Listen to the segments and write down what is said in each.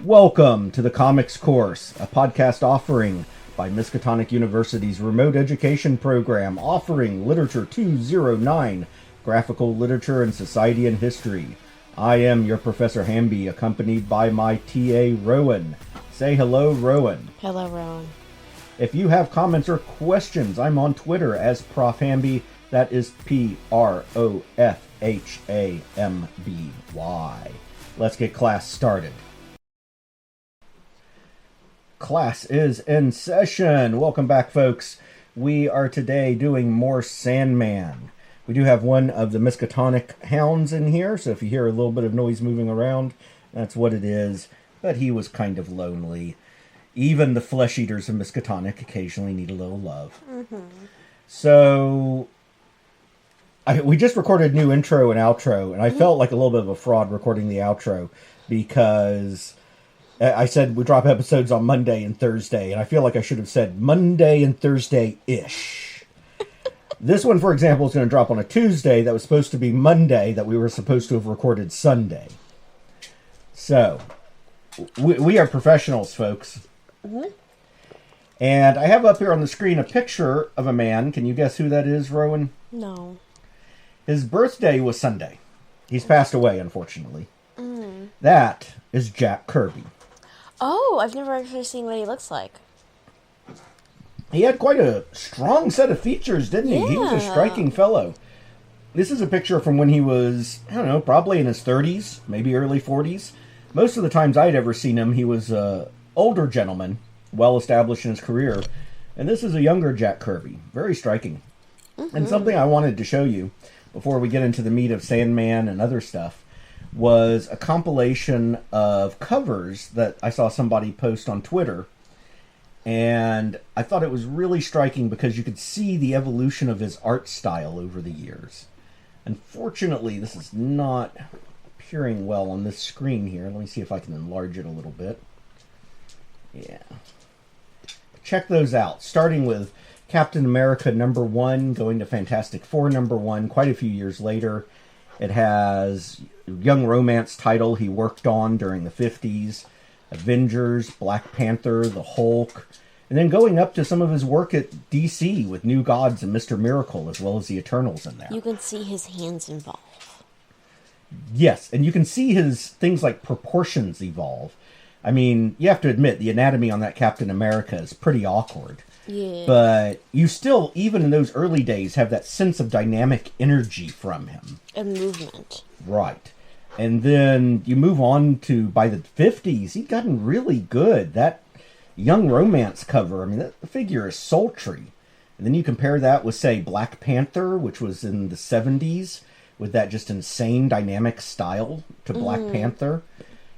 Welcome to the Comics Course, a podcast offering by Miskatonic University's remote education program offering Literature 209, Graphical Literature and Society and History. I am your Professor Hamby, accompanied by my TA, Rowan. Say hello, Rowan. Hello, Rowan. If you have comments or questions, I'm on Twitter as Prof. Hamby. That is PROFHAMBY. Let's get class started. Class is in session. Welcome back, folks. We are today doing more Sandman. We do have one of the Miskatonic hounds in here, so if you hear a little bit of noise moving around, that's what it is. But he was kind of lonely. Even the flesh eaters of Miskatonic occasionally need a little love. Mm-hmm. So, we just recorded a new intro and outro, and I felt like a little bit of a fraud recording the outro because I said we drop episodes on Monday and Thursday, and I feel like I should have said Monday and Thursday-ish. This one, for example, is going to drop on a Tuesday that was supposed to be Monday that we were supposed to have recorded Sunday. So, we are professionals, folks. Mm-hmm. And I have up here on the screen a picture of a man. Can you guess who that is, Rowan? No. His birthday was Sunday. He's passed away, unfortunately. Mm. That is Jack Kirby. Oh, I've never actually seen what he looks like. He had quite a strong set of features, didn't he? Yeah. He was a striking fellow. This is a picture from when he was, I don't know, probably in his 30s, maybe early 40s. Most of the times I'd ever seen him, he was an older gentleman, well established in his career. And this is a younger Jack Kirby. Very striking. Mm-hmm. And something I wanted to show you before we get into the meat of Sandman and other stuff was a compilation of covers that I saw somebody post on Twitter. And I thought it was really striking because you could see the evolution of his art style over the years. Unfortunately, this is not appearing well on this screen here. Let me see if I can enlarge it a little bit. Yeah. Check those out. Starting with Captain America #1, going to Fantastic Four #1, quite a few years later. It has young romance title he worked on during the 50s, Avengers, Black Panther, the Hulk, and then going up to some of his work at DC with New Gods and Mr. Miracle, as well as the Eternals in there. You can see his hands evolve. Yes, and you can see his things like proportions evolve. I mean, you have to admit, the anatomy on that Captain America is pretty awkward. Yeah. But you still, even in those early days, have that sense of dynamic energy from him. And movement. Right. And then you move on to, by the 50s, he'd gotten really good. That young romance cover, I mean, that figure is sultry. And then you compare that with, say, Black Panther, which was in the 70s, with that just insane dynamic style to Black Panther.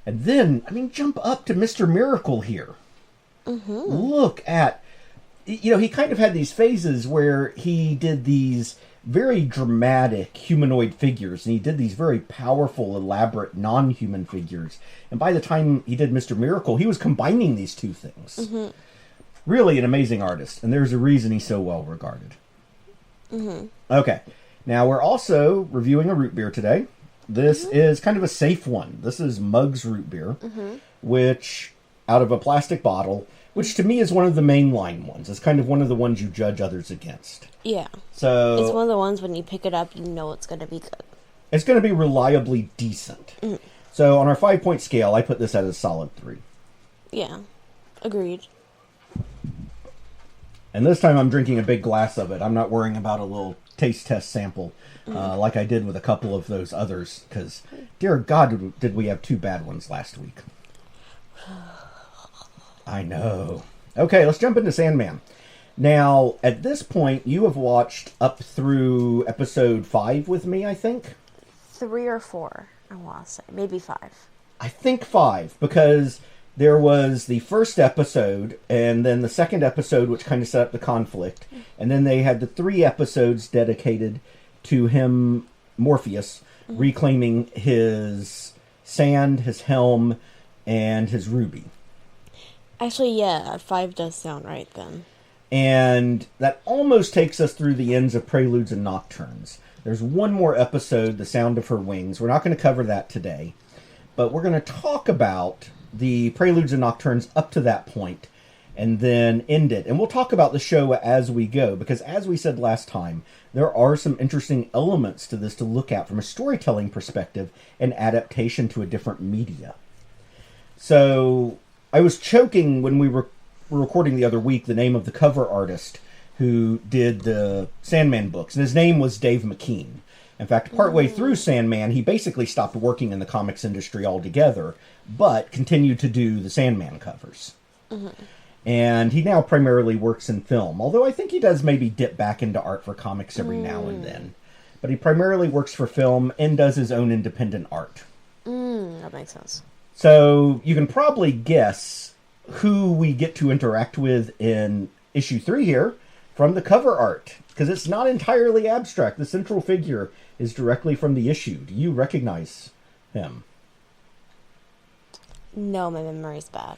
And then, I mean, jump up to Mr. Miracle here. Mm-hmm. Look at, you know, he kind of had these phases where he did these very dramatic humanoid figures, and he did these very powerful, elaborate, non-human figures. And by the time he did Mr. Miracle, he was combining these two things. Mm-hmm. Really an amazing artist, and there's a reason he's so well regarded. Mm-hmm. Okay, now we're also reviewing a root beer today. This is kind of a safe one. This is Muggs root beer, which, out of a plastic bottle, which to me is one of the mainline ones. It's kind of one of the ones you judge others against. Yeah. So it's one of the ones when you pick it up, you know it's going to be good. It's going to be reliably decent. Mm. So on our 5-point scale, I put this at a solid 3. Yeah. Agreed. And this time I'm drinking a big glass of it. I'm not worrying about a little taste test sample like I did with a couple of those others. Because, dear God, did we have 2 bad ones last week. I know. Okay, let's jump into Sandman. Now, at this point, you have watched up through episode 5 with me, I think? 3 or 4, I want to say. Maybe 5. I think 5, because there was the first episode, and then the second episode, which kind of set up the conflict, and then they had the 3 episodes dedicated to him, Morpheus, reclaiming his sand, his helm, and his ruby. Actually, yeah, 5 does sound right then. And that almost takes us through the ends of Preludes and Nocturnes. There's one more episode, The Sound of Her Wings. We're not going to cover that today. But we're going to talk about the Preludes and Nocturnes up to that point, and then end it. And we'll talk about the show as we go, because as we said last time, there are some interesting elements to this to look at from a storytelling perspective and adaptation to a different media. So I was choking when we were recording the other week the name of the cover artist who did the Sandman books, and his name was Dave McKean. In fact, partway through Sandman, he basically stopped working in the comics industry altogether, but continued to do the Sandman covers. Mm-hmm. And he now primarily works in film, although I think he does maybe dip back into art for comics every now and then. But he primarily works for film and does his own independent art. That makes sense. So you can probably guess who we get to interact with in issue 3 here from the cover art, because it's not entirely abstract. The central figure is directly from the issue. Do you recognize him? No, my memory's bad.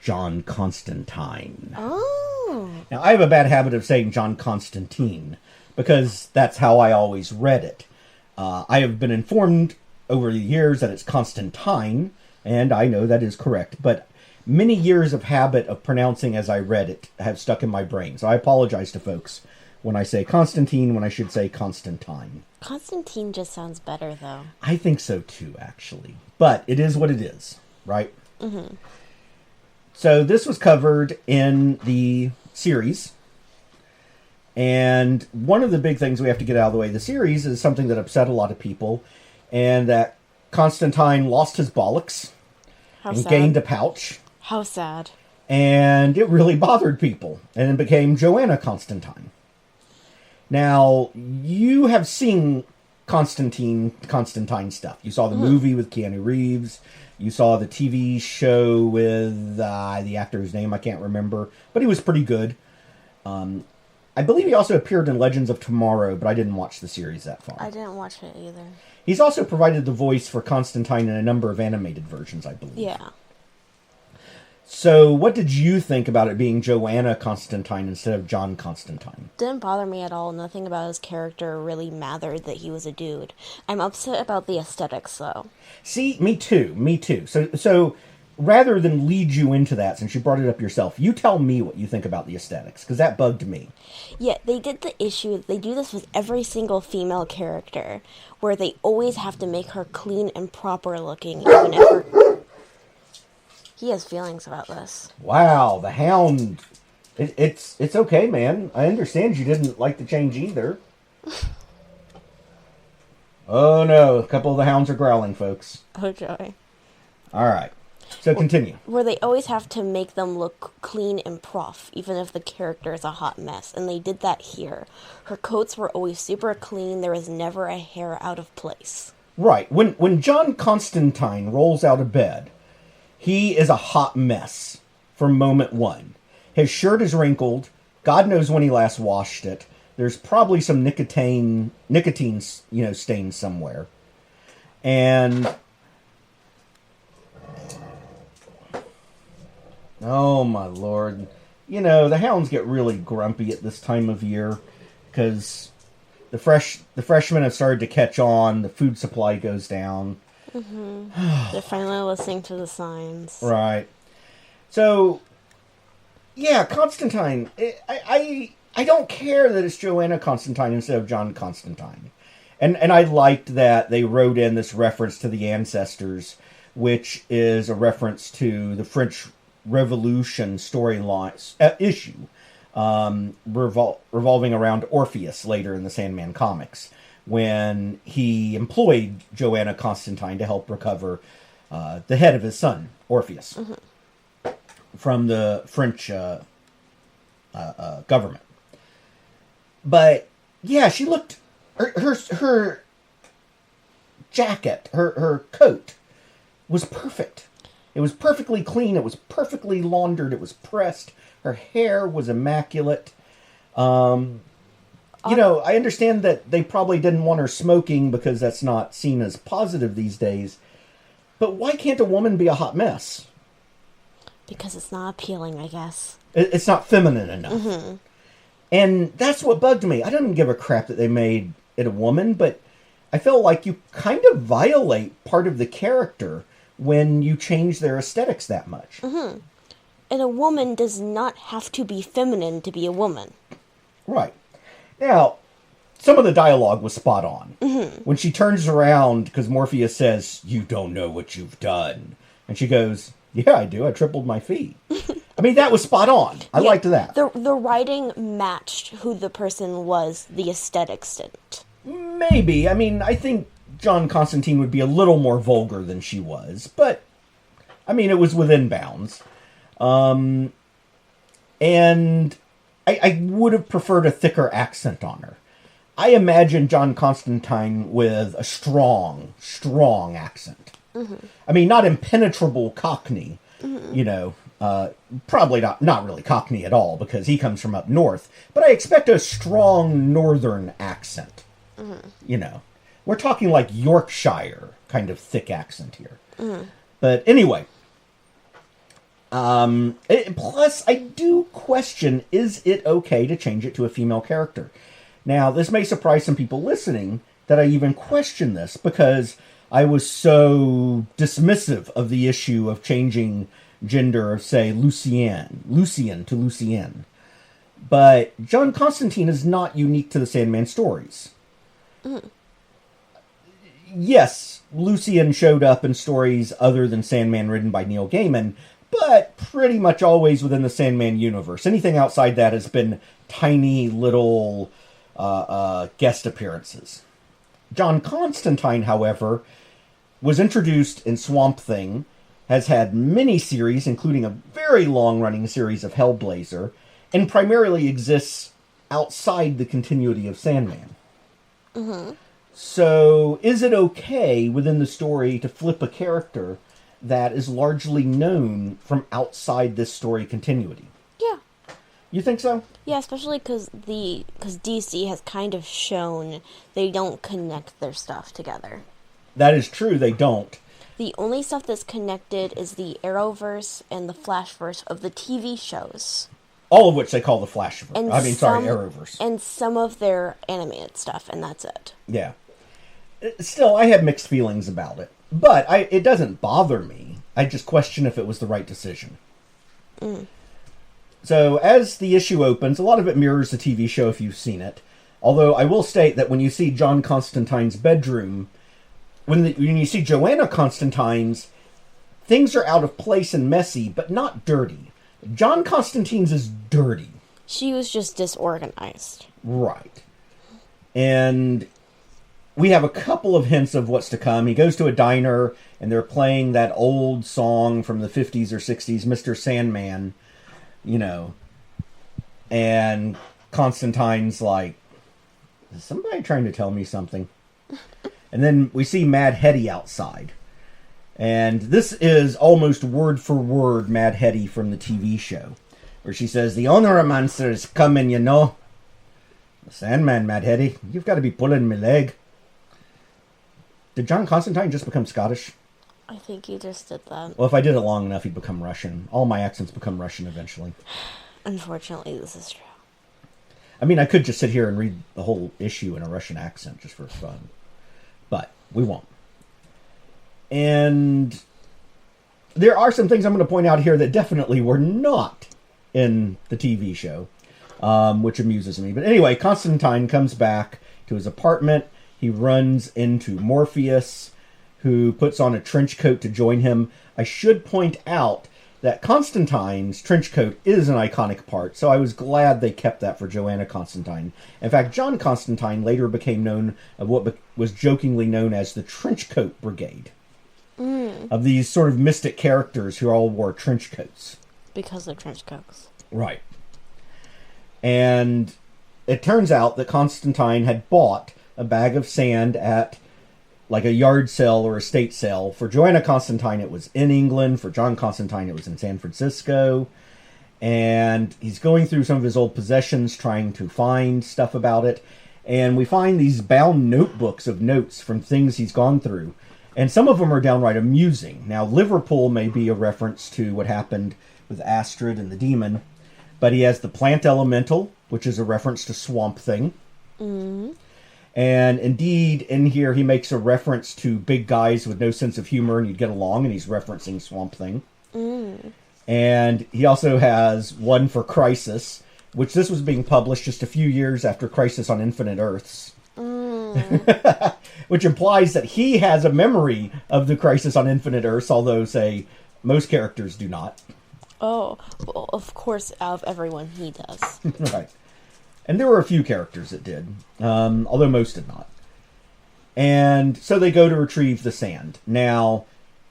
John Constantine. Oh. Now, I have a bad habit of saying John Constantine, because that's how I always read it. I have been informed over the years that it's Constantine, and I know that is correct, but many years of habit of pronouncing as I read it have stuck in my brain. So I apologize to folks when I say Constantine when I should say Constantine. Constantine just sounds better, though. I think so too, actually. But it is what it is, right? Mm-hmm. So this was covered in the series. And one of the big things we have to get out of the way of the series is something that upset a lot of people, and that Constantine lost his bollocks and gained a pouch. How sad. And it really bothered people, and it became Joanna Constantine. Now, you have seen Constantine stuff. You saw the movie with Keanu Reeves. You saw the TV show with the actor's name I can't remember, but he was pretty good. I believe he also appeared in Legends of Tomorrow, but I didn't watch the series that far. I didn't watch it either. He's also provided the voice for Constantine in a number of animated versions, I believe. Yeah. So, what did you think about it being Joanna Constantine instead of John Constantine? Didn't bother me at all. Nothing about his character really mattered that he was a dude. I'm upset about the aesthetics, though. See, me too. So rather than lead you into that, since you brought it up yourself, you tell me what you think about the aesthetics, because that bugged me. Yeah, they did the issue, they do this with every single female character, where they always have to make her clean and proper looking, even if her... He has feelings about this. Wow, the hound. It's okay, man. I understand you didn't like the change either. Oh no, a couple of the hounds are growling, folks. Oh joy. Alright, so continue. Where they always have to make them look clean and prof, even if the character is a hot mess. And they did that here. Her coats were always super clean, there was never a hair out of place. Right, when John Constantine rolls out of bed, he is a hot mess from moment one. His shirt is wrinkled. God knows when he last washed it. There's probably some nicotine, stains somewhere. And oh my lord, the hounds get really grumpy at this time of year because the freshmen have started to catch on. The food supply goes down. Mm-hmm. They're finally listening to the signs. Right. So, yeah, Constantine. I don't care that it's Joanna Constantine instead of John Constantine. And I liked that they wrote in this reference to the ancestors, which is a reference to the French Revolution storyline issue, revolving around Orpheus later in the Sandman comics, when he employed Joanna Constantine to help recover the head of his son, Orpheus, from the French government. But, yeah, she looked... Her jacket, her coat, was perfect. It was perfectly clean. It was perfectly laundered. It was pressed. Her hair was immaculate. I understand that they probably didn't want her smoking because that's not seen as positive these days. But why can't a woman be a hot mess? Because it's not appealing, I guess. It's not feminine enough. Mm-hmm. And that's what bugged me. I didn't give a crap that they made it a woman, but I feel like you kind of violate part of the character when you change their aesthetics that much. And a woman does not have to be feminine to be a woman. Right. Now, some of the dialogue was spot on. When she turns around, because Morpheus says, "You don't know what you've done." And she goes, "Yeah, I do. I tripled my fee." I mean, that was spot on. I liked that. The writing matched who the person was, the aesthetics didn't. Maybe. I mean, I think John Constantine would be a little more vulgar than she was. But, I mean, it was within bounds. And I would have preferred a thicker accent on her. I imagine John Constantine with a strong, strong accent. I mean, not impenetrable Cockney, you know. Probably not really Cockney at all, because he comes from up north. But I expect a strong northern accent. You know. We're talking like Yorkshire kind of thick accent here. But anyway. Plus, I do question, is it okay to change it to a female character? Now, this may surprise some people listening that I even question this, because I was so dismissive of the issue of changing gender of, say, Lucian to Lucienne. But John Constantine is not unique to the Sandman stories. Yes, Lucian showed up in stories other than Sandman written by Neil Gaiman, but pretty much always within the Sandman universe. Anything outside that has been tiny little guest appearances. John Constantine, however, was introduced in Swamp Thing, has had many series, including a very long-running series of Hellblazer, and primarily exists outside the continuity of Sandman. So, is it okay within the story to flip a character that is largely known from outside this story continuity? Yeah. You think so? Yeah, especially because DC has kind of shown they don't connect their stuff together. That is true, they don't. The only stuff that's connected is the Arrowverse and the Flashverse of the TV shows. All of which they call the Flashverse. And Arrowverse. And some of their animated stuff, and that's it. Yeah. Still, I have mixed feelings about it. But it doesn't bother me. I just question if it was the right decision. So, as the issue opens, a lot of it mirrors the TV show if you've seen it. Although, I will state that when you see John Constantine's bedroom, when you see Joanna Constantine's, things are out of place and messy, but not dirty. John Constantine's is dirty. She was just disorganized. Right. And we have a couple of hints of what's to come. He goes to a diner, and they're playing that old song from the 50s or 60s, Mr. Sandman, you know. And Constantine's like, is somebody trying to tell me something? And then we see Mad Hetty outside. And this is almost word for word Mad Hetty from the TV show, where she says, "The Owner-a-Monster is coming, you know." "The Sandman, Mad Hetty. You've got to be pulling my leg." Did John Constantine just become Scottish? I think he just did that. Well, if I did it long enough, he'd become Russian. All my accents become Russian eventually. Unfortunately, this is true. I mean, I could just sit here and read the whole issue in a Russian accent just for fun. But we won't. And there are some things I'm going to point out here that definitely were not in the TV show, which amuses me. But anyway, Constantine comes back to his apartment. He runs into Morpheus, who puts on a trench coat to join him. I should point out that Constantine's trench coat is an iconic part, so I was glad they kept that for Joanna Constantine. In fact, John Constantine later became known of what was jokingly known as the Trenchcoat Brigade. Of these sort of mystic characters who all wore trench coats. Because of trench coats. Right. And it turns out that Constantine had bought a bag of sand at like a yard sale or estate sale. For Joanna Constantine, it was in England. For John Constantine, it was in San Francisco. And he's going through some of his old possessions, trying to find stuff about it. And we find these bound notebooks of notes from things he's gone through. And some of them are downright amusing. Now, Liverpool may be a reference to what happened with Astrid and the demon. But he has the plant elemental, which is a reference to Swamp Thing. And indeed, in here, he makes a reference to big guys with no sense of humor and you'd get along, and he's referencing Swamp Thing. And he also has one for Crisis, which this was being published just a few years after Crisis on Infinite Earths. Which implies that he has a memory of the Crisis on Infinite Earths, although, say, most characters do not. Oh, well, of course, out of everyone, he does. Right. And there were a few characters that did, although most did not. And so they go to retrieve the sand. Now,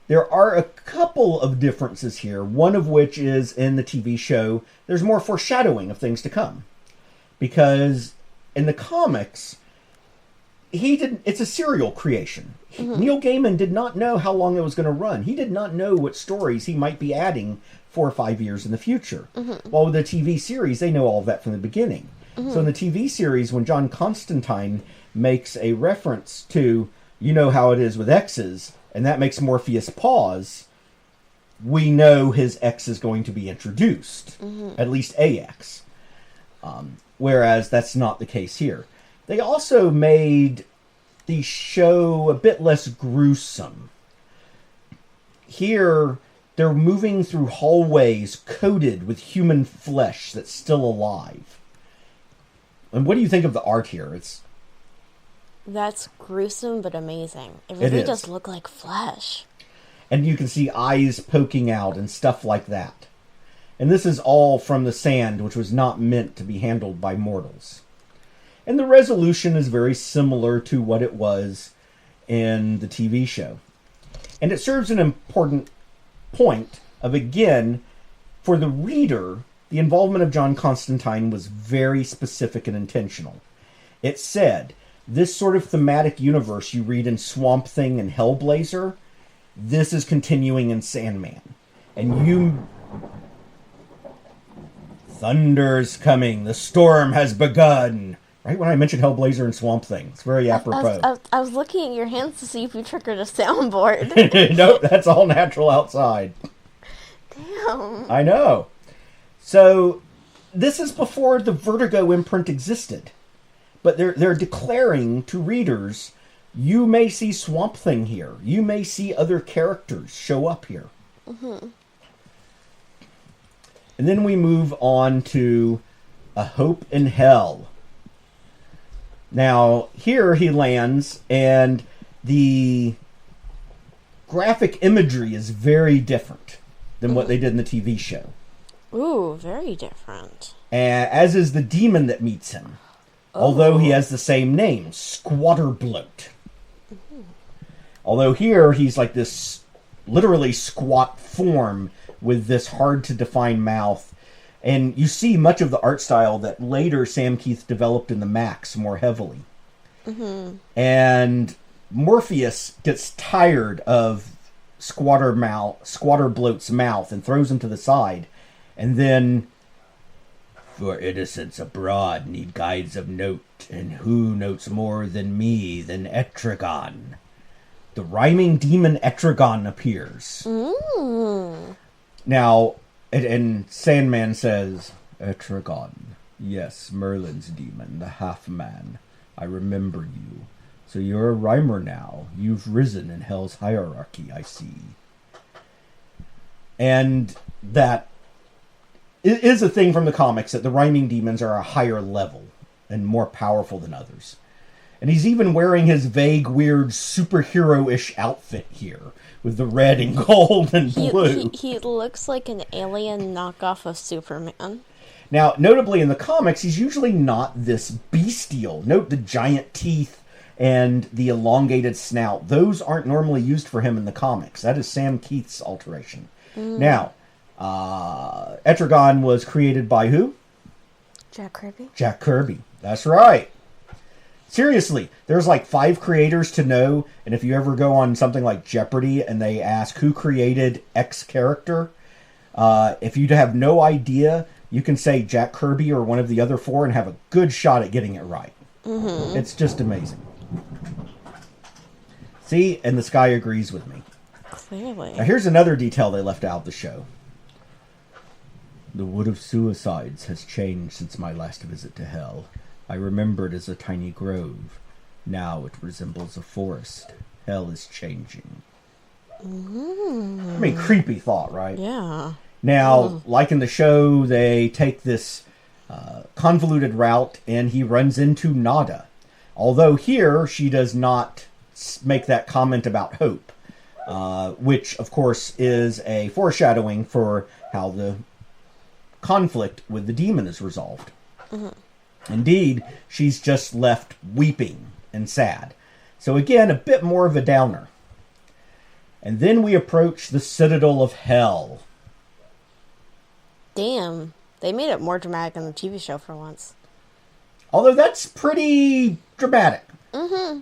there are a couple of differences here, one of which is in the TV show, there's more foreshadowing of things to come. Because in the comics, it's a serial creation. Neil Gaiman did not know how long it was going to run. He did not know what stories he might be adding 4 or 5 years in the future. While with the TV series, they know all of that from the beginning. So in the TV series, when John Constantine makes a reference to, you know how it is with X's, and that makes Morpheus pause, we know his X is going to be introduced. At least AX. Whereas that's not the case here. They also made the show a bit less gruesome. Here, they're moving through hallways coated with human flesh that's still alive. And what do you think of the art here? That's gruesome but amazing. It really does look like flesh. And you can see eyes poking out and stuff like that. And this is all from the sand, which was not meant to be handled by mortals. And the resolution is very similar to what it was in the TV show. And it serves an important point of, again, for the reader, the involvement of John Constantine was very specific and intentional. It said, this sort of thematic universe you read in Swamp Thing and Hellblazer, this is continuing in Sandman. And thunder's coming, the storm has begun. Right when I mentioned Hellblazer and Swamp Thing. It's very apropos. I was looking at your hands to see if you triggered a soundboard. Nope, that's all natural outside. Damn. I know. So, this is before the Vertigo imprint existed. But they're declaring to readers, you may see Swamp Thing here. You may see other characters show up here. And then we move on to A Hope in Hell. Now, here he lands, and the graphic imagery is very different than what they did in the TV show. Ooh, very different. As is the demon that meets him. Although he has the same name, Squatterbloat. Although here, he's like this literally squat form with this hard-to-define mouth. And you see much of the art style that later Sam Keith developed in the Max more heavily. And Morpheus gets tired of Squatterbloat's mouth and throws him to the side. And then, for innocents abroad need guides of note, and who notes more than me than Etrigan? The rhyming demon Etrigan appears. Now, and Sandman says, Etrigan, yes, Merlin's demon, the half-man. I remember you. So you're a rhymer now. You've risen in Hell's hierarchy, I see. And that is a thing from the comics, that the rhyming demons are a higher level and more powerful than others. And he's even wearing his vague, weird, superhero-ish outfit here, with the red and gold and blue. He looks like an alien knockoff of Superman. Now, notably in the comics, he's usually not this bestial. Note the giant teeth and the elongated snout. Those aren't normally used for him in the comics. That is Sam Keith's alteration. Now, Etrigan was created by who? Jack Kirby. Jack Kirby. That's right. Seriously, there's like 5 creators to know, and if you ever go on something like Jeopardy and they ask who created X character, if you have no idea, you can say Jack Kirby or one of the other 4 and have a good shot at getting it right. It's just amazing. See, and this guy agrees with me. Clearly. Now here's another detail they left out of the show. The Wood of Suicides has changed since my last visit to Hell. I remember it as a tiny grove. Now it resembles a forest. Hell is changing. Mm. I mean, creepy thought, right? Yeah. Now, like in the show, they take this convoluted route, and he runs into Nada. Although here, she does not make that comment about hope, which, of course, is a foreshadowing for how the conflict with the demon is resolved. Mm-hmm. Indeed, she's just left weeping and sad. So again, a bit more of a downer. And then we approach the Citadel of Hell. Damn. They made it more dramatic in the TV show for once. Although that's pretty dramatic. Mm-hmm.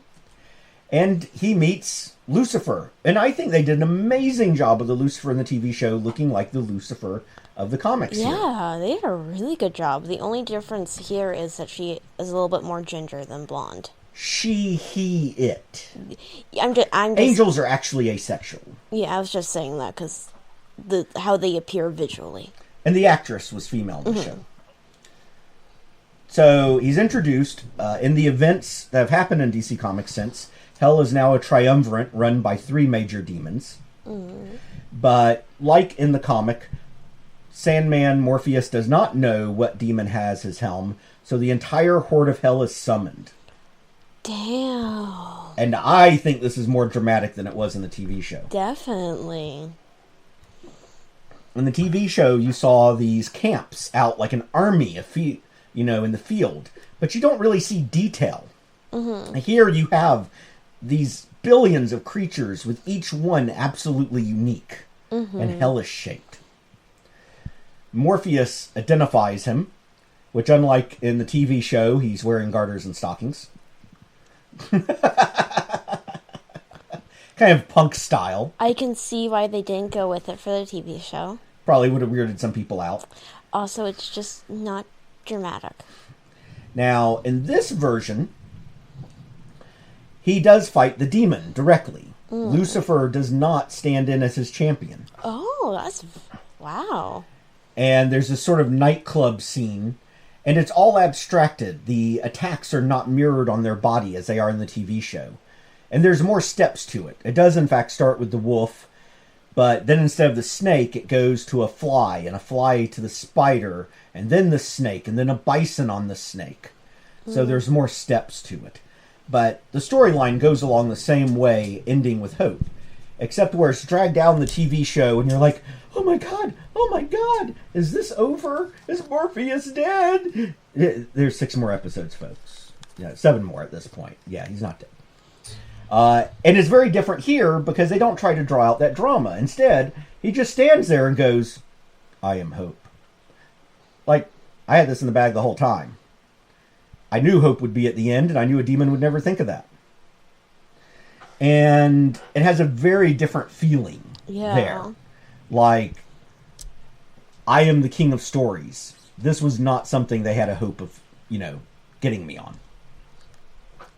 And he meets Lucifer. And I think they did an amazing job of the Lucifer in the TV show looking like the Lucifer of the comics. Yeah, they did a really good job. The only difference here is that she is a little bit more ginger than blonde. She, he, it. I'm just Angels are actually asexual. Yeah, I was just saying that because how they appear visually. And the actress was female in the show. So he's introduced in the events that have happened in DC Comics since. Hell is now a triumvirate run by 3 major demons. Mm. But like in the comic, Sandman Morpheus does not know what demon has his helm, so the entire horde of Hell is summoned. Damn. And I think this is more dramatic than it was in the TV show. Definitely. In the TV show, you saw these camps out like an army, in the field, but you don't really see detail. Mm-hmm. Here you have these billions of creatures with each one absolutely unique and hellish shaped. Morpheus identifies him, which unlike in the TV show, he's wearing garters and stockings. Kind of punk style. I can see why they didn't go with it for the TV show. Probably would have weirded some people out. Also, it's just not dramatic. Now, in this version, he does fight the demon directly. Lucifer does not stand in as his champion. Oh, that's... Wow. And there's this sort of nightclub scene, and it's all abstracted. The attacks are not mirrored on their body as they are in the TV show. And there's more steps to it. It does, in fact, start with the wolf, but then instead of the snake, it goes to a fly, and a fly to the spider, and then the snake, and then a bison on the snake. So there's more steps to it. But the storyline goes along the same way, ending with hope. Except where it's dragged down the TV show, and you're like, oh my god, is this over? Is Morpheus dead? There's 6 more episodes, folks. Yeah, 7 more at this point. Yeah, he's not dead. And it's very different here because they don't try to draw out that drama. Instead, he just stands there and goes, I am hope. Like, I had this in the bag the whole time. I knew hope would be at the end, and I knew a demon would never think of that. And it has a very different feeling there. Like, I am the king of stories. This was not something they had a hope of, getting me on.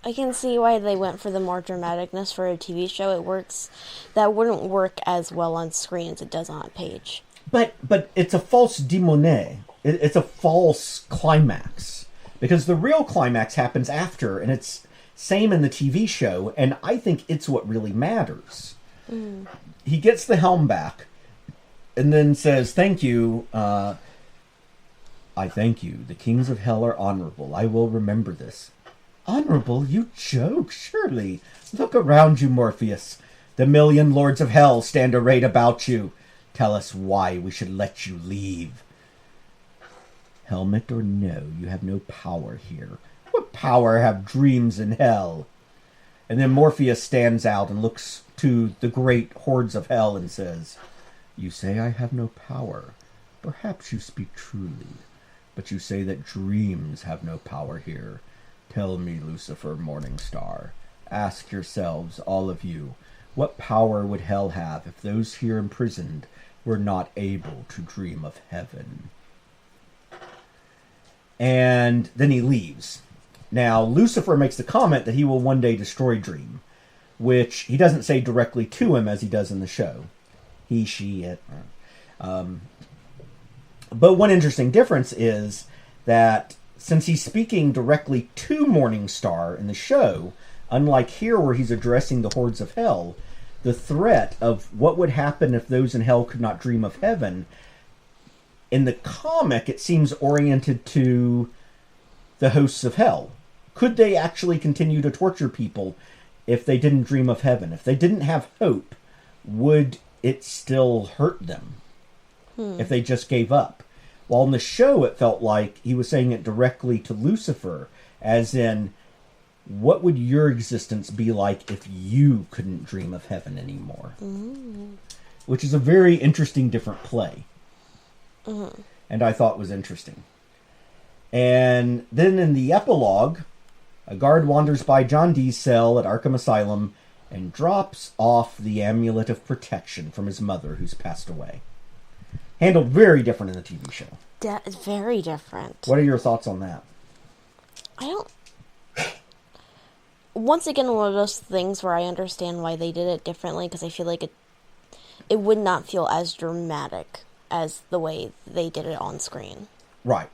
I can see why they went for the more dramaticness for a TV show. It works. That wouldn't work as well on screen as it does on a page. But it's a false démone. It's a false climax. Because the real climax happens after, and it's same in the TV show, and I think it's what really matters. Mm. He gets the helm back, and then says, thank you, I thank you. The kings of hell are honorable. I will remember this. Honorable? You joke, surely. Look around you, Morpheus. The million lords of hell stand arrayed about you. Tell us why we should let you leave. Helmet or no, you have no power here. What power have dreams in hell? And then Morpheus stands out and looks to the great hordes of hell and says, you say I have no power. Perhaps you speak truly. But you say that dreams have no power here. Tell me, Lucifer, Morning Star. Ask yourselves, all of you, what power would hell have if those here imprisoned were not able to dream of heaven? And then he leaves. Now, Lucifer makes the comment that he will one day destroy Dream, which he doesn't say directly to him as he does in the show. He, she, it. But one interesting difference is that since he's speaking directly to Morningstar in the show, Unlike here, where he's addressing the hordes of hell, the threat of what would happen if those in hell could not dream of heaven, in the comic, it seems oriented to the hosts of hell. Could they actually continue to torture people if they didn't dream of heaven? If they didn't have hope, would it still hurt them if they just gave up? While in the show, it felt like he was saying it directly to Lucifer, as in, what would your existence be like if you couldn't dream of heaven anymore? Which is a very interesting, different play. And I thought was interesting. And then in the epilogue, a guard wanders by John Dee's cell at Arkham Asylum and drops off the amulet of protection from his mother, who's passed away. Handled very different in the TV show. That is very different. What are your thoughts on that? I don't... Once again, one of those things where I understand why they did it differently, because I feel like it would not feel as dramatic as the way they did it on screen. Right.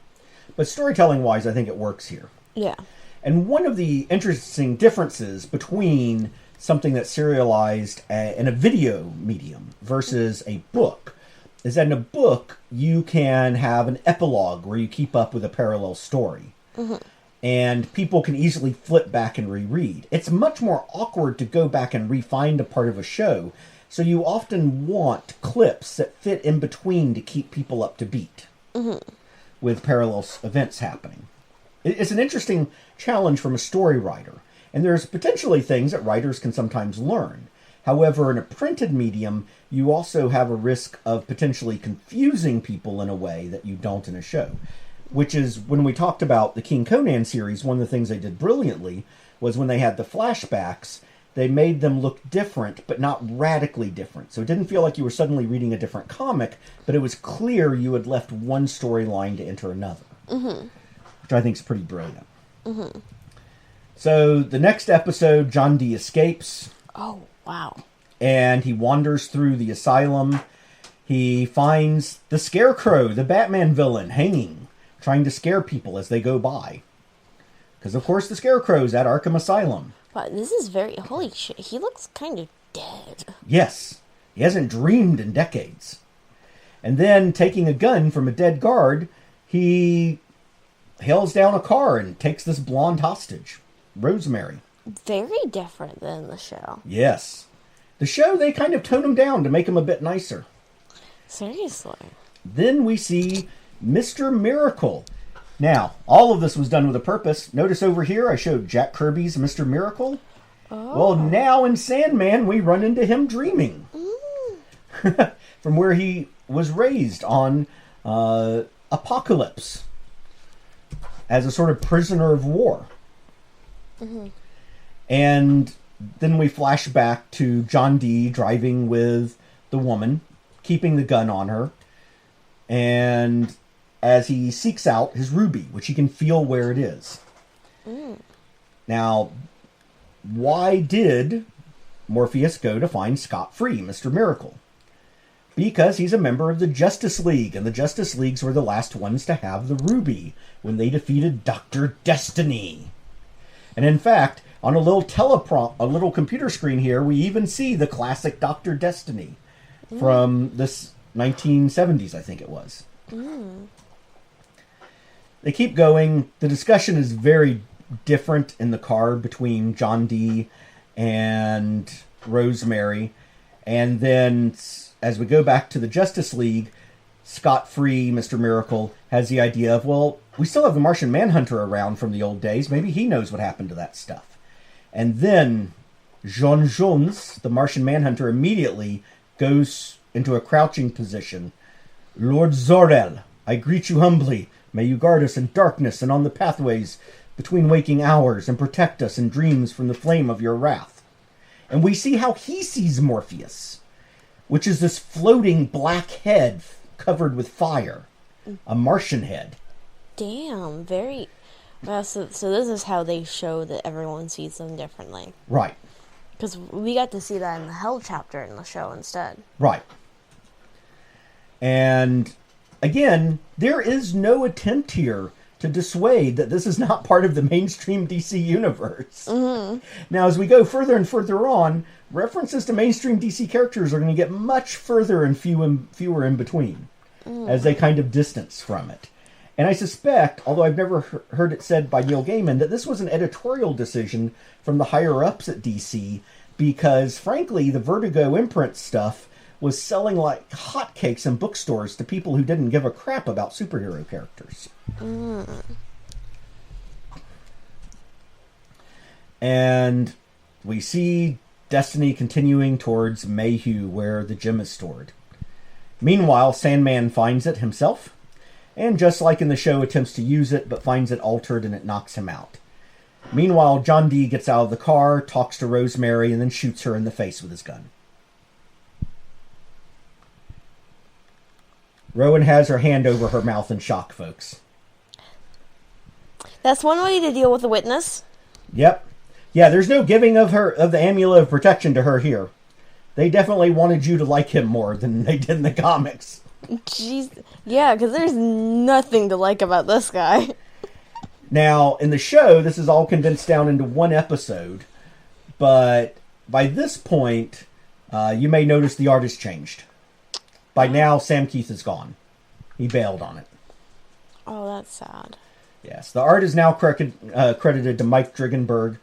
But storytelling-wise, I think it works here. Yeah. And one of the interesting differences between something that's serialized in a video medium versus a book is that in a book, you can have an epilogue where you keep up with a parallel story. And people can easily flip back and reread. It's much more awkward to go back and re-find a part of a show, so you often want clips that fit in between to keep people up to beat with parallel events happening. It's an interesting challenge from a story writer, and there's potentially things that writers can sometimes learn. However, in a printed medium, you also have a risk of potentially confusing people in a way that you don't in a show. Which is, when we talked about the King Conan series, one of the things they did brilliantly was when they had the flashbacks, they made them look different, but not radically different. So it didn't feel like you were suddenly reading a different comic, but it was clear you had left one storyline to enter another. Which I think is pretty brilliant. So the next episode, John Dee escapes. Oh, wow. And he wanders through the asylum. He finds the Scarecrow, the Batman villain, hanging, trying to scare people as they go by. Because, of course, the Scarecrow's at Arkham Asylum. Wow, this is very... Holy shit, he looks kind of dead. Yes. He hasn't dreamed in decades. And then, taking a gun from a dead guard, he hails down a car and takes this blonde hostage, Rosemary. Very different than the show. Yes. The show, they kind of tone him down to make him a bit nicer. Seriously. Then we see Mr. Miracle. Now, all of this was done with a purpose. Notice over here I showed Jack Kirby's Mr. Miracle. Oh. Well, now in Sandman, we run into him dreaming. From where he was raised on Apocalypse as a sort of prisoner of war. And then we flash back to John Dee driving with the woman, keeping the gun on her, and as he seeks out his ruby, which he can feel where it is. Now, why did Morpheus go to find scot-free Mr. Miracle? Because he's a member of the Justice League, and the Justice Leagues were the last ones to have the ruby when they defeated Dr. Destiny. And in fact, on a little computer screen here, we even see the classic Dr. Destiny from this 1970s, I think it was. They keep going. The discussion is very different in the car between John Dee and Rosemary. And then, as we go back to the Justice League, scot-free Mr. Miracle has the idea of, well, we still have the Martian Manhunter around from the old days. Maybe he knows what happened to that stuff. And then J'onn J'onzz, the Martian Manhunter, immediately goes into a crouching position. Lord Zor-El, I greet you humbly. May you guard us in darkness and on the pathways between waking hours and protect us in dreams from the flame of your wrath. And we see how he sees Morpheus, which is this floating black head covered with fire. A Martian head. Damn, very... Well, so this is how they show that everyone sees them differently. Right. Because we got to see that in the Hell chapter in the show instead. Right. And, again, there is no attempt here to dissuade that this is not part of the mainstream DC universe. Now, as we go further and further on, references to mainstream DC characters are going to get much further and fewer in between, as they kind of distance from it. And I suspect, although I've never heard it said by Neil Gaiman, that this was an editorial decision from the higher-ups at DC, because, frankly, the Vertigo imprint stuff was selling like hotcakes in bookstores to people who didn't give a crap about superhero characters. And we see Destiny continuing towards Mayhew, where the gem is stored. Meanwhile, Sandman finds it himself, and just like in the show, attempts to use it, but finds it altered and it knocks him out. Meanwhile, John Dee gets out of the car, talks to Rosemary, and then shoots her in the face with his gun. Rowan has her hand over her mouth in shock, folks. That's one way to deal with a witness. Yep. Yeah, there's no giving of the amulet of protection to her here. They definitely wanted you to like him more than they did in the comics. Jeez. Yeah, because there's nothing to like about this guy. Now, in the show, this is all condensed down into one episode, but by this point, you may notice the artist changed. By now, Sam Keith is gone. He bailed on it. Oh, that's sad. Yes, the art is now credited to Mike Dringenberg,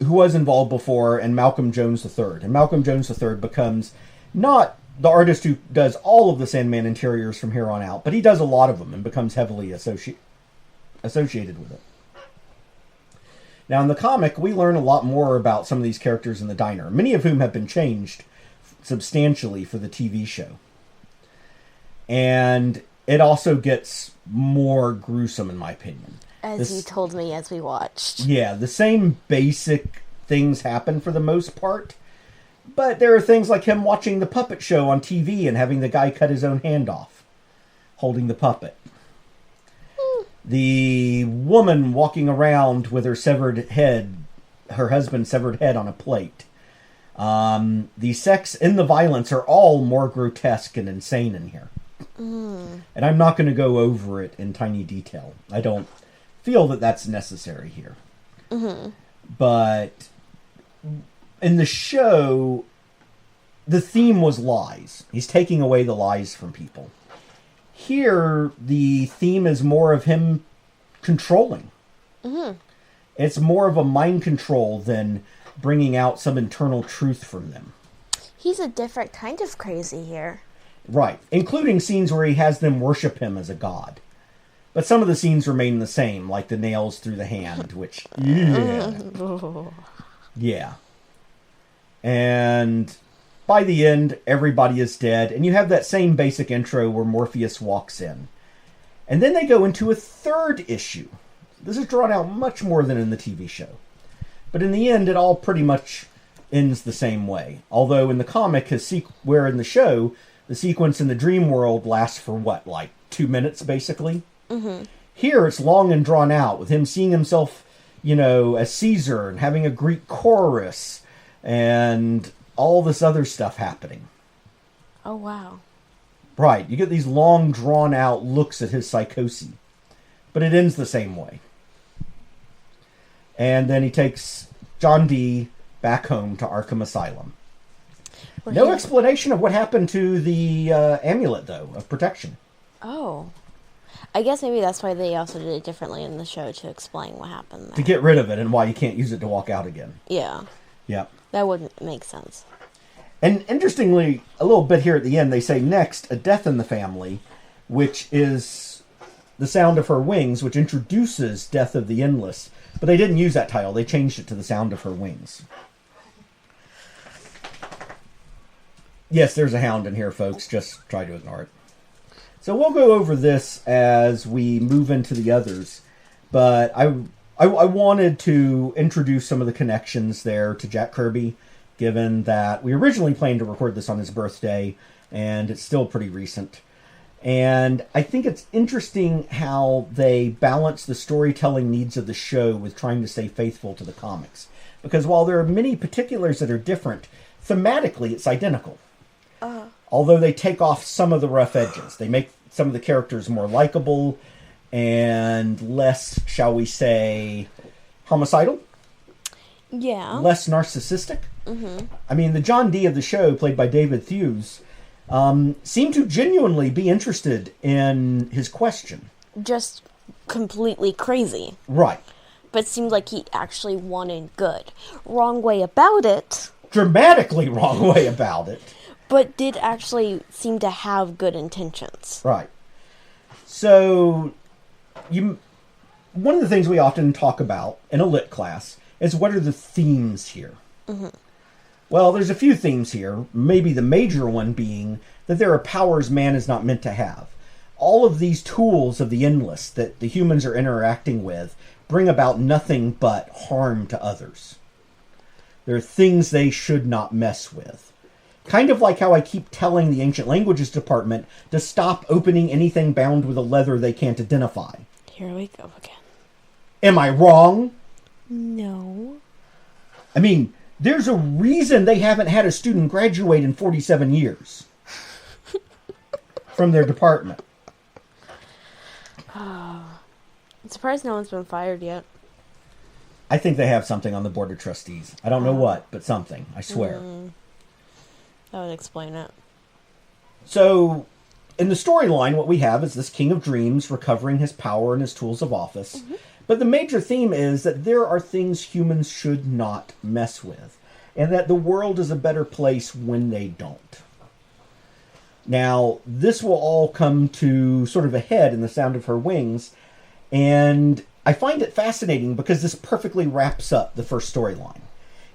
who was involved before, and Malcolm Jones III. And Malcolm Jones III becomes not the artist who does all of the Sandman interiors from here on out, but he does a lot of them and becomes heavily associated with it. Now, in the comic, we learn a lot more about some of these characters in the diner, many of whom have been changed substantially for the TV show. And it also gets more gruesome, in my opinion. As you told me as we watched. Yeah, the same basic things happen for the most part, but there are things like him watching the puppet show on TV and having the guy cut his own hand off, holding the puppet. The woman walking around with her severed head, her husband's severed head on a plate. The sex and the violence are all more grotesque and insane in here. And I'm not going to go over it in tiny detail. I don't feel that that's necessary here. But in the show, the theme was lies. He's taking away the lies from people. Here, the theme is more of him controlling. It's more of a mind control than bringing out some internal truth from them. He's a different kind of crazy here. Right, including scenes where he has them worship him as a god. But some of the scenes remain the same, like the nails through the hand, which... Yeah. And by the end, everybody is dead, and you have that same basic intro where Morpheus walks in. And then they go into a third issue. This is drawn out much more than in the TV show. But in the end, it all pretty much ends the same way. Although in the comic, where in the show, the sequence in the dream world lasts for what, like 2 minutes, basically? Here, it's long and drawn out, with him seeing himself, as Caesar, and having a Greek chorus, and all this other stuff happening. Oh, wow. Right, you get these long, drawn-out looks at his psychosis. But it ends the same way. And then he takes John Dee back home to Arkham Asylum. No explanation of what happened to the amulet, though, of protection. Oh. I guess maybe that's why they also did it differently in the show, to explain what happened there. To get rid of it and why you can't use it to walk out again. Yeah. Yep. That wouldn't make sense. And interestingly, a little bit here at the end, they say, next, a death in the family, which is the sound of her wings, which introduces Death of the Endless. But they didn't use that title. They changed it to the sound of her wings. Yes, there's a hound in here, folks. Just try to ignore it. So we'll go over this as we move into the others. But I wanted to introduce some of the connections there to Jack Kirby, given that we originally planned to record this on his birthday, and it's still pretty recent. And I think it's interesting how they balance the storytelling needs of the show with trying to stay faithful to the comics. Because while there are many particulars that are different, thematically it's identical. Although they take off some of the rough edges. They make some of the characters more likable, and less, shall we say, homicidal. Yeah. Less narcissistic. I mean, the John Dee of the show, played by David Thewes, seemed to genuinely be interested in his question. Just completely crazy. Right. But seemed like he actually wanted good. Wrong way about it. Dramatically wrong way about it. But did actually seem to have good intentions. Right. So, one of the things we often talk about in a lit class is what are the themes here? Well, there's a few themes here. Maybe the major one being that there are powers man is not meant to have. All of these tools of the endless that the humans are interacting with bring about nothing but harm to others. There are things they should not mess with. Kind of like how I keep telling the Ancient Languages Department to stop opening anything bound with a leather they can't identify. Here we go again. Am I wrong? No. I mean, there's a reason they haven't had a student graduate in 47 years from their department. I'm surprised no one's been fired yet. I think they have something on the board of trustees. I don't know what, but something. I swear. That would explain it. So, in the storyline, what we have is this King of Dreams recovering his power and his tools of office. But the major theme is that there are things humans should not mess with. And that the world is a better place when they don't. Now, this will all come to sort of a head in The Sound of Her Wings. And I find it fascinating because this perfectly wraps up the first storyline.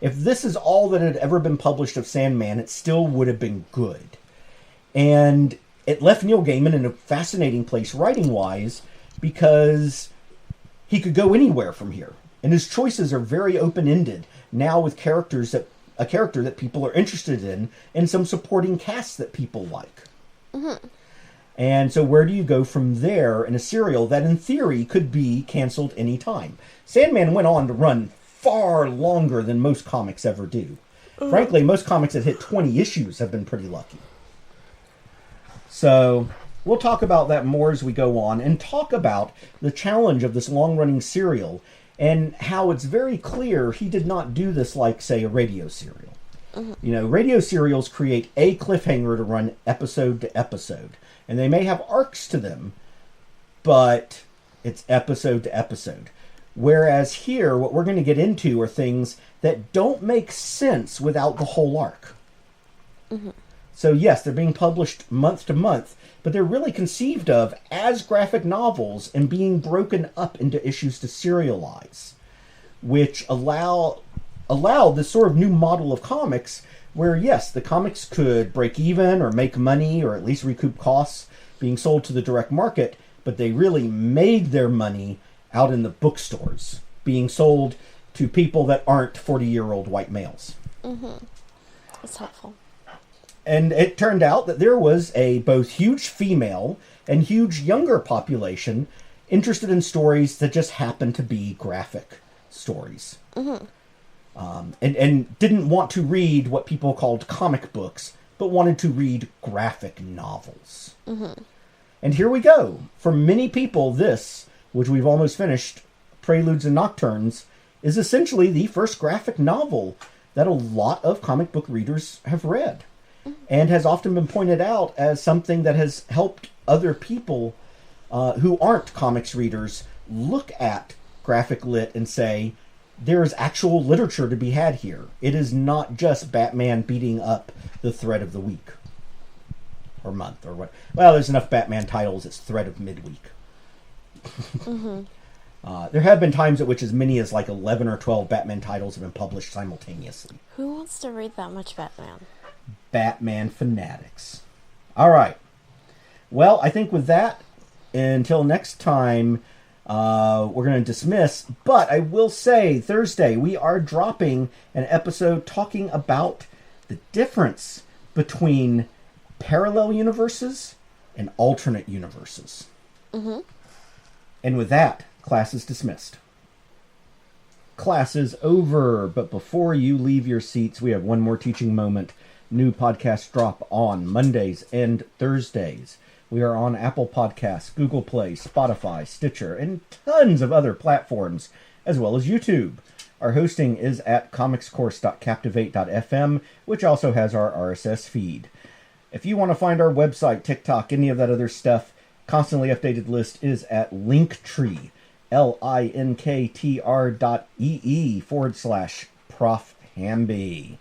If this is all that had ever been published of Sandman, it still would have been good. And it left Neil Gaiman in a fascinating place writing-wise because he could go anywhere from here. And his choices are very open-ended, now with a character that people are interested in, and some supporting casts that people like. And so where do you go from there in a serial that in theory could be canceled any time? Sandman went on to run far longer than most comics ever do. Frankly, most comics that hit 20 issues have been pretty lucky. So we'll talk about that more as we go on and talk about the challenge of this long-running serial and how it's very clear he did not do this like, say, a radio serial. You know, radio serials create a cliffhanger to run episode to episode. And they may have arcs to them, but it's episode to episode. Whereas here, what we're going to get into are things that don't make sense without the whole arc. So yes, they're being published month to month, but they're really conceived of as graphic novels and being broken up into issues to serialize, which allow this sort of new model of comics where, yes, the comics could break even or make money or at least recoup costs being sold to the direct market, but they really made their money out in the bookstores, being sold to people that aren't 40-year-old white males. That's helpful. And it turned out that there was a both huge female and huge younger population interested in stories that just happened to be graphic stories. And didn't want to read what people called comic books, but wanted to read graphic novels. And here we go. For many people, this, which we've almost finished, Preludes and Nocturnes, is essentially the first graphic novel that a lot of comic book readers have read. And has often been pointed out as something that has helped other people who aren't comics readers look at graphic lit and say, there is actual literature to be had here. It is not just Batman beating up the thread of the week. Or month, or what. Well, there's enough Batman titles, it's thread of midweek. There have been times at which as many as like 11 or 12 Batman titles have been published simultaneously. Who wants to read that much Batman? Batman fanatics. All right. Well, I think with that, until next time, we're going to dismiss. But I will say, Thursday, we are dropping an episode talking about the difference between parallel universes and alternate universes. And with that, class is dismissed. Class is over, but before you leave your seats, we have one more teaching moment. New podcasts drop on Mondays and Thursdays. We are on Apple Podcasts, Google Play, Spotify, Stitcher, and tons of other platforms, as well as YouTube. Our hosting is at comicscourse.captivate.fm, which also has our RSS feed. If you want to find our website, TikTok, any of that other stuff, constantly updated list is at Linktree, linktr.ee/Prof Hamby.